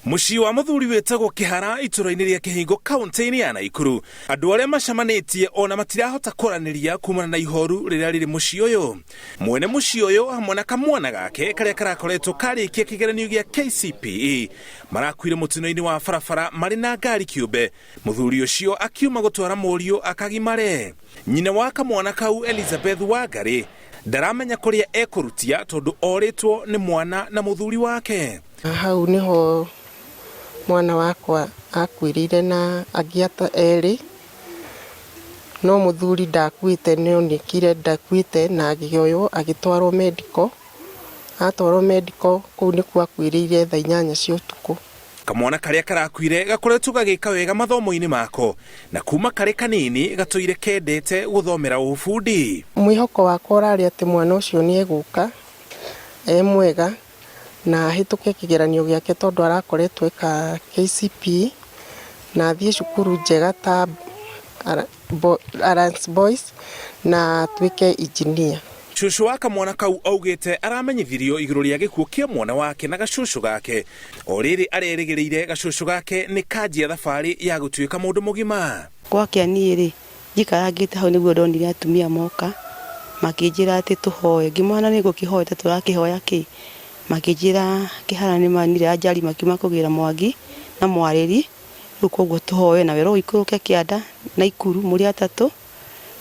Muciĩ wa mũthuri wĩtagwo Kĩeha itũũra-inĩ rĩa Kĩhingo kaunti-inĩ ya Nakuru. Andũ arĩa macamanĩtie ona matirahota kũranĩria kumana na ihoru rĩrĩa rĩrĩ muciĩ ũyũ. Mwene muciĩ ũyũ hamwe na kamwana gake karĩa karakoretwo karĩkia kĩgeranio gĩa KCPE marakuire mũtino-inĩ wa barabara marĩ na ngari kĩũmbe. Mũthuri ũcio akiuma gũtwara mũriũ akagimare. Nyina wa kamwana kau Elizabeth Wangari ndaramenya kũrĩa ekũrutia tondũ orĩtwo nĩ mwana na mũthuri wake. Hau niho mwana wakwa akuirire na agiata erĩ, no mũthuri ndakuĩte, nĩonekire ndakuĩte na agĩoywo agĩtwarwo medical. Atwarwo medical kũu nĩkuo akuĩrĩire thaa 8 cia ũtukũ. Kamwana karĩa karakuire gakoretwo gagĩka wega mathomo-inĩ mako na kuma karĩ kanini gatũire kendete gũthomera ũbundi. Mwĩhoko wakwa ũrarĩ atĩ mwana ũcio nĩegũka mwega na hĩtũke kĩgeranio gĩake tondũ arakoretwo eka KCPE na athiĩ cukuru njega ta Alliance Boys na atuĩke engineer. Cũcũ wa kamwana kau augĩte aramenyithirio igũrũ rĩa gĩkuũ kĩa mwana wake na gacũcũ gake. O rĩrĩ arerĩgĩrĩire gacũcũ gake nĩ kanjia thabarĩ ya gũtuĩka mũndũ mũgima. Gwakĩa niĩ-rĩ njikarangĩte hau nĩguo ndonire atumia moka makĩnjĩra atĩ tũhoe. Ngĩmana nĩ ngũkĩhoete, tũrakĩhoya kĩ? Makĩnjĩra Kĩeha nĩ manire ajali makiuma kũgĩra Mwangi na Mwarĩri, rĩu koguo tũhoe na wero ikũrũke kĩanda na Ikuru mũrĩ atatũ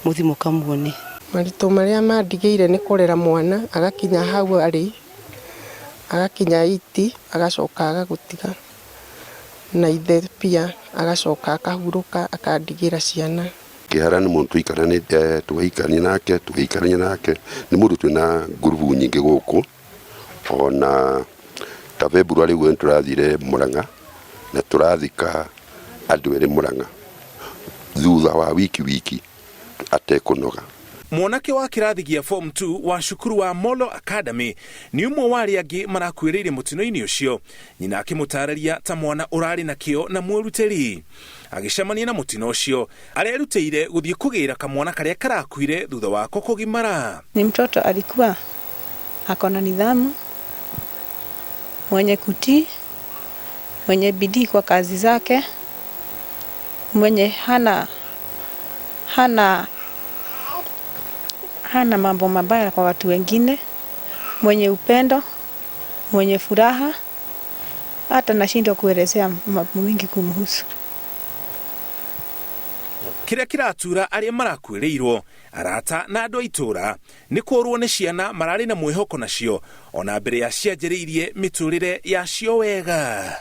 mũthi mũkamuone. Maritũ marĩa mandigĩire nĩ kũrera mwana agakinya hau arĩ, agakinya 8 agacoka agagũtiga, na ithe pia agacoka akahurũka akandigĩra ciana. Kĩeha nĩ mũndũ tũikaranĩte tũgĩikarania nake, nĩ mũndũ twĩna ngurubu nyingĩ gũkũ. Ona ta February rĩu tũrathire Mũrang'a na tũrathika andũ erĩ Mũrang'a thutha wa wiki atekũnoga. Mwanake wa kĩrathi gĩa form 2 wa cukuru wa Molo Academy nĩ ũmwe wa arĩa angĩ marakuĩrĩire mũtino-inĩ ũcio, nyina akĩmũtarĩria ta mwana ũrarĩ na kĩo na mwĩrutĩri. Agĩcemania na mũtino ũcio arerutĩire gũthiĩ kũgĩra kamwana karĩa karakuire thutha wako kũgimara. Ni mtoto alikuwa akona nidhamu, mwenye kutii, mwenye bidii kwa kazi zake, mwenye hana mambo mabaya kwa watu wengine, mwenye upendo, mwenye furaha, hata nashindwa kuelezea mambo mingi kumhusu. Kĩrĩa kĩratura arĩa marakuĩrĩirwo arata na andũ a itũũra nĩ kũrwo nĩ ciana mararĩ na mwĩhoko nacio ona mbere ya cianjĩrĩirie mĩtũrĩre yacio wega.